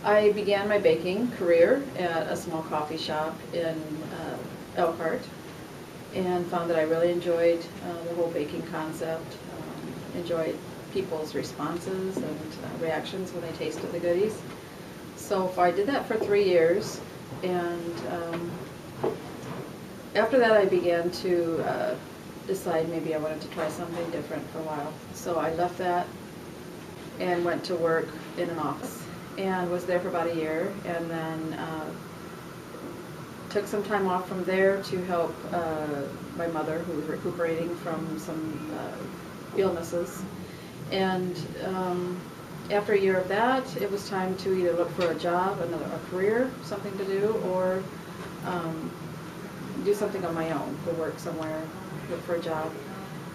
I began my baking career at a small coffee shop in Elkhart, and found that I really enjoyed the whole baking concept, enjoyed people's responses and reactions when they tasted the goodies. So I did that for 3 years, and after that I began to decide maybe I wanted to try something different for a while. So I left that and went to work in an office and was there for about a year, and then took some time off from there to help my mother, who was recuperating from some illnesses. And after a year of that, it was time to either look for a job, a career, something to do, or do something on my own, go work somewhere, look for a job.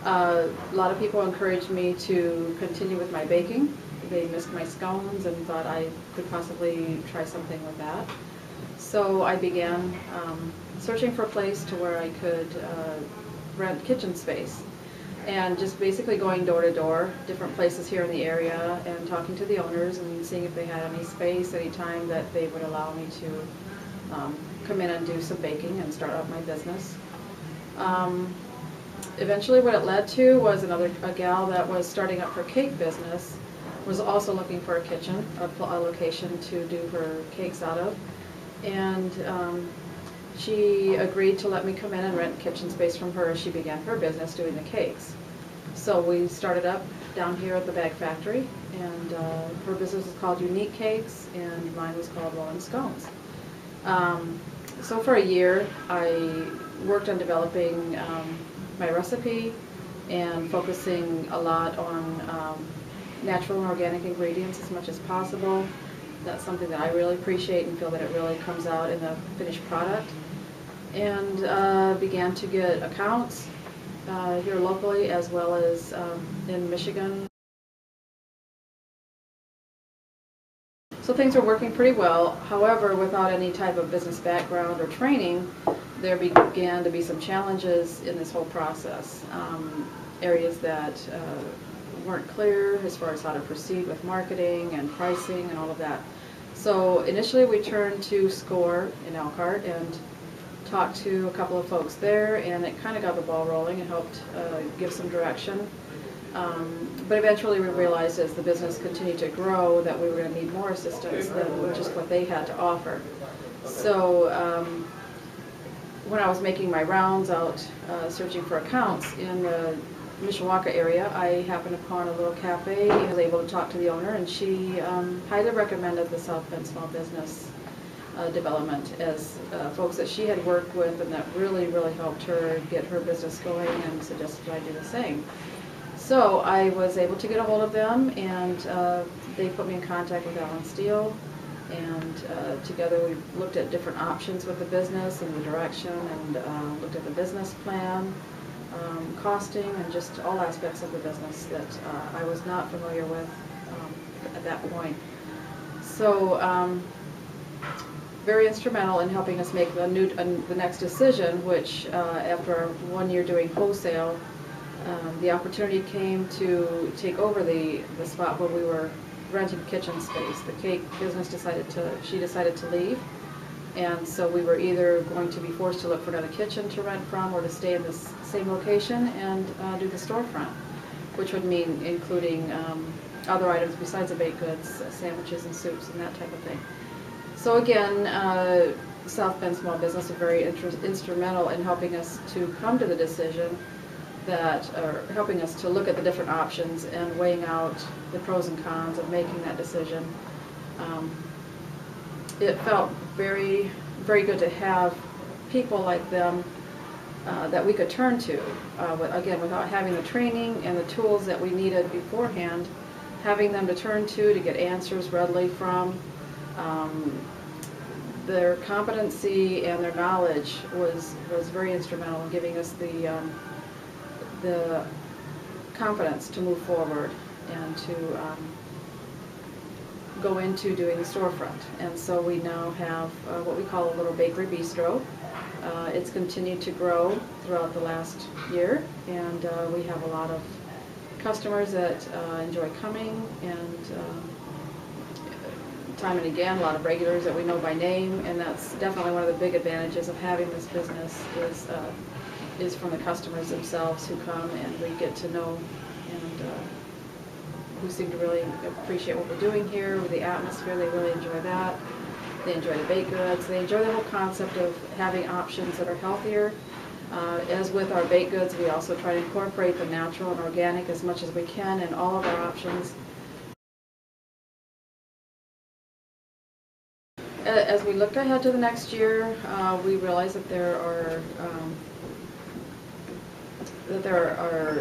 A lot of people encouraged me to continue with my baking. They missed my scones and thought I could possibly try something with that. So I began searching for a place to where I could rent kitchen space, and just basically going door to door, different places here in the area, and talking to the owners and seeing if they had any space, any time that they would allow me to come in and do some baking and start up my business. Eventually what it led to was a gal that was starting up her cake business was also looking for a kitchen, a location to do her cakes out of. And she agreed to let me come in and rent kitchen space from her as she began her business doing the cakes. So we started up down here at the Bag Factory, and her business was called Unique Cakes, and mine was called Scones. So for a year I worked on developing my recipe and focusing a lot on natural and organic ingredients as much as possible. That's something that I really appreciate and feel that it really comes out in the finished product. And began to get accounts here locally as well as in Michigan. So things were working pretty well. However, without any type of business background or training, there began to be some challenges in this whole process. Areas that weren't clear as far as how to proceed with marketing and pricing and all of that. So initially we turned to SCORE in Elkhart and talked to a couple of folks there, and it kind of got the ball rolling and helped give some direction. But eventually we realized as the business continued to grow that we were going to need more assistance than just what they had to offer. So when I was making my rounds out searching for accounts in the Mishawaka area, I happened upon a little cafe and was able to talk to the owner, and she highly recommended the South Bend Small Business Development as folks that she had worked with and that really helped her get her business going, and suggested I do the same. So I was able to get a hold of them, and they put me in contact with Alan Steele, and together we looked at different options with the business and the direction, and looked at the business plan, costing, and just all aspects of the business that I was not familiar with at that point. So very instrumental in helping us make the next decision, which after 1 year doing wholesale, the opportunity came to take over the spot where we were renting kitchen space. The cake business decided to leave, and so we were either going to be forced to look for another kitchen to rent from, or to stay in this same location and do the storefront, which would mean including other items besides the baked goods, sandwiches and soups and that type of thing. So again, South Bend Small Business was very instrumental in helping us to come to the decision or helping us to look at the different options and weighing out the pros and cons of making that decision. It felt very good to have people like them that we could turn to, again, without having the training and the tools that we needed beforehand, having them to turn to get answers readily from. Their competency and their knowledge was very instrumental in giving us the confidence to move forward and to go into doing the storefront. And so we now have what we call a little bakery bistro. It's continued to grow throughout the last year, and we have a lot of customers that enjoy coming and time and again, a lot of regulars that we know by name, and that's definitely one of the big advantages of having this business is from the customers themselves who come and we get to know, and who seem to really appreciate what we're doing here with the atmosphere. They really enjoy that. They enjoy the baked goods. They enjoy the whole concept of having options that are healthier. As with our baked goods, we also try to incorporate the natural and organic as much as we can in all of our options. As we look ahead to the next year, we realize that there are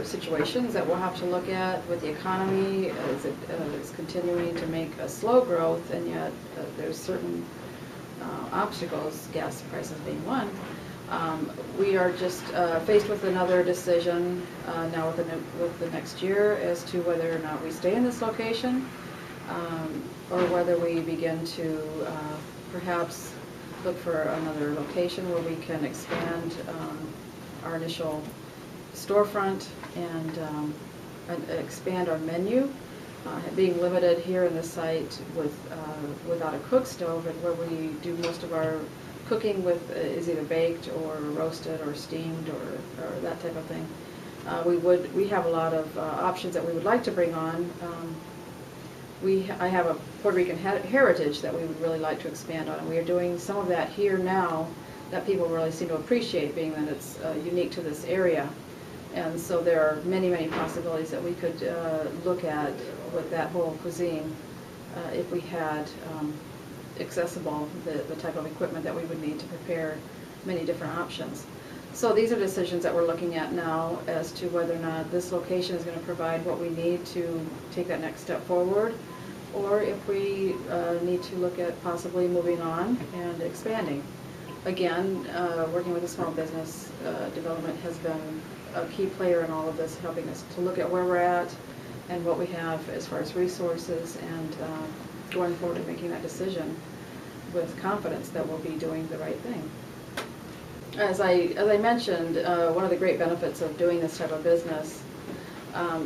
situations that we'll have to look at with the economy as it is continuing to make a slow growth, and yet there's certain obstacles, gas prices being one. We are just faced with another decision now with the next year as to whether or not we stay in this location, or whether we begin to perhaps look for another location where we can expand our initial storefront and expand our menu. Being limited here in the site without a cook stove, and where we do most of our cooking with is either baked or roasted or steamed or that type of thing. We have a lot of options that we would like to bring on. I have a Puerto Rican heritage that we would really like to expand on, and we are doing some of that here now that people really seem to appreciate, being that it's unique to this area. And so there are many, many possibilities that we could look at with that whole cuisine if we had accessible the type of equipment that we would need to prepare many different options. So these are decisions that we're looking at now as to whether or not this location is going to provide what we need to take that next step forward, or if we need to look at possibly moving on and expanding. Again, working with a small business development has been a key player in all of this, helping us to look at where we're at and what we have as far as resources, and going forward and making that decision with confidence that we'll be doing the right thing. As I mentioned, one of the great benefits of doing this type of business,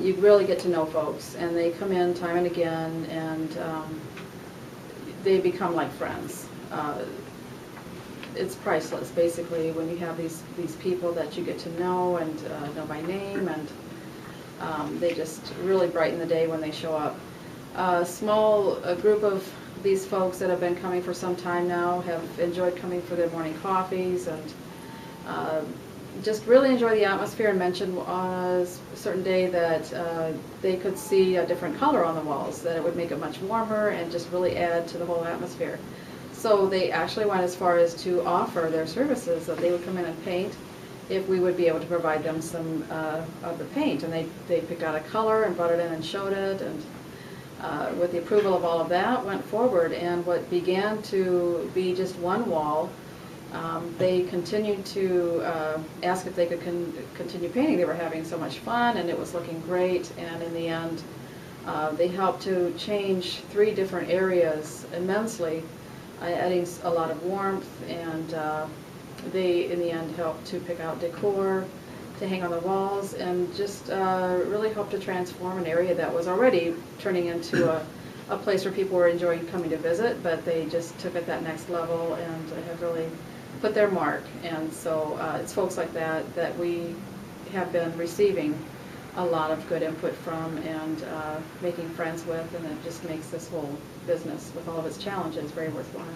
you really get to know folks, and they come in time and again, and they become like friends. It's priceless, basically, when you have these people that you get to know and know by name, and they just really brighten the day when they show up. A group of these folks that have been coming for some time now have enjoyed coming for their morning coffees, and just really enjoy the atmosphere, and mentioned on a certain day that they could see a different color on the walls, that it would make it much warmer and just really add to the whole atmosphere. So they actually went as far as to offer their services, that they would come in and paint if we would be able to provide them some of the paint. And they picked out a color and brought it in and showed it, and with the approval of all of that, went forward. And what began to be just one wall, they continued to ask if they could continue painting. They were having so much fun, and it was looking great. And in the end, they helped to change 3 different areas immensely, adding a lot of warmth, and they in the end helped to pick out decor to hang on the walls, and just really helped to transform an area that was already turning into a place where people were enjoying coming to visit, but they just took it that next level and have really put their mark. And so it's folks like that that we have been receiving a lot of good input from, and making friends with, and it just makes this whole business, with all of its challenges, very worthwhile.